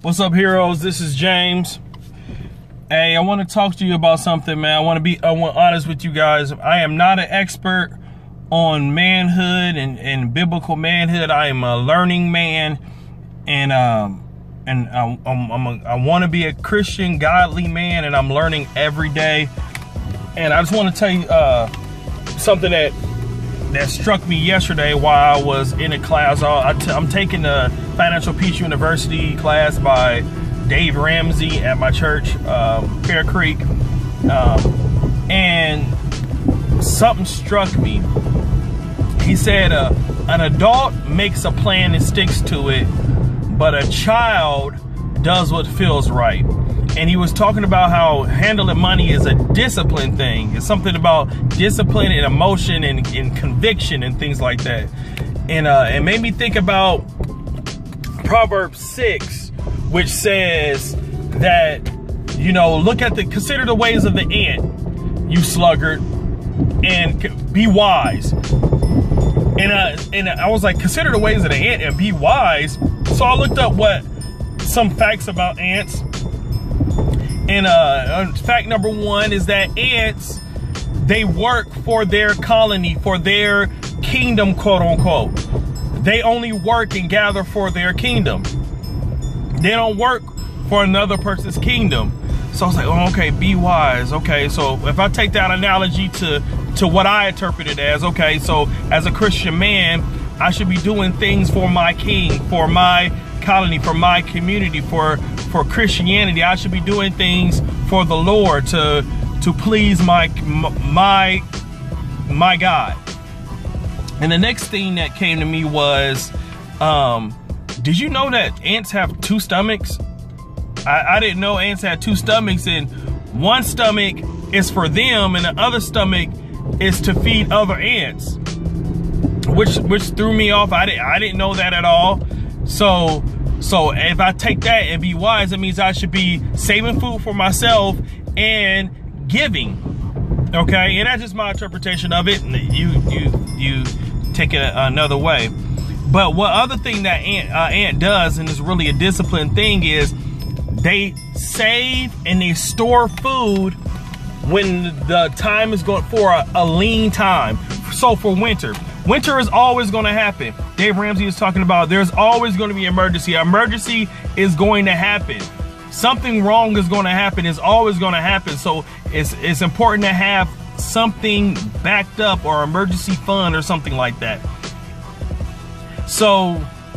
What's up, heroes? This is James. Hey, I want to talk to you about something, man. I want to be honest with you guys. I am not an expert on manhood and biblical manhood. I am a learning man, and I want to be a Christian, godly man, and I'm learning every day. And I just want to tell you something that struck me yesterday while I was in a class. I'm taking a Financial Peace University class by Dave Ramsey at my church, Fair Creek, and something struck me. He said an adult makes a plan and sticks to it, but a child does what feels right. And he was talking about how handling money is a discipline thing. It's something about discipline and emotion and conviction and things like that. And it made me think about Proverbs 6, which says that, you know, consider the ways of the ant, you sluggard, and be wise. And I was like, consider the ways of the ant and be wise. So I looked up some facts about ants. And fact number one is that ants, they work for their colony, for their kingdom, quote unquote. They only work and gather for their kingdom. They don't work for another person's kingdom. So I was like, oh, okay, be wise. Okay, so if I take that analogy to what I interpret it as, okay, so as a Christian man, I should be doing things for my king, for my colony, for my community, for Christianity. I should be doing things for the Lord to please my God. And the next thing that came to me was, did you know that ants have two stomachs? I didn't know ants had two stomachs, and one stomach is for them and the other stomach is to feed other ants, which threw me off. I didn't know that at all. So if I take that and be wise, it means I should be saving food for myself and giving. Okay, and that's just my interpretation of it. You take it another way. But what other thing that ant does, and it's really a disciplined thing, is they save and they store food when the time is going for a lean time. So for winter is always going to happen. Dave Ramsey is talking about there's always going to be emergency. Emergency is going to happen. Something wrong is going to happen. It's always going to happen. So it's important to have something backed up, or emergency fund or something like that. So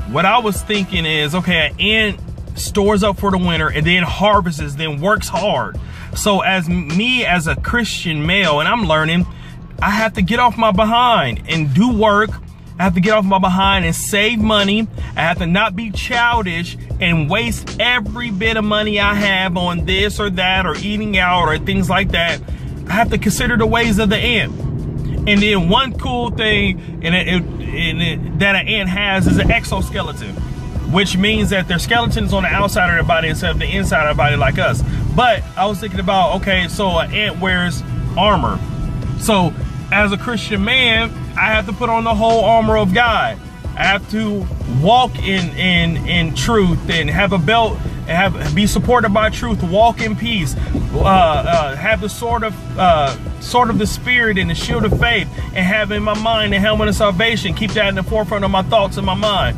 what I was thinking is, okay, an ant stores up for the winter and then harvests, then works hard. So as a Christian male, and I'm learning, I have to get off my behind and do work. I have to get off my behind and save money. I have to not be childish and waste every bit of money I have on this or that, or eating out or things like that. I have to consider the ways of the ant. And then one cool thing that an ant has is an exoskeleton, which means that their skeleton is on the outside of their body instead of the inside of their body like us. But I was thinking about, okay, so an ant wears armor. So as a Christian man, I have to put on the whole armor of God. I have to walk in truth and have a belt, and be supported by truth, walk in peace, have the sword of the Spirit and the shield of faith, and have in my mind the helmet of salvation. Keep that in the forefront of my thoughts and my mind.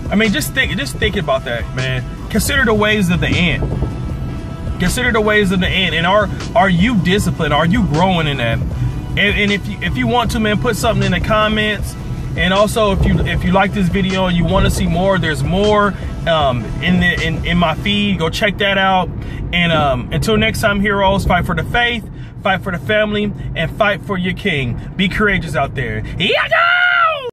I mean, just think about that, man. Consider the ways of the ant. Consider the ways of the ant. And are you disciplined? Are you growing in that? And if you want to, man, put something in the comments. And also, if you like this video and you want to see more, there's more in my feed. Go check that out. And until next time, heroes, fight for the faith, fight for the family, and fight for your king. Be courageous out there. Yeah.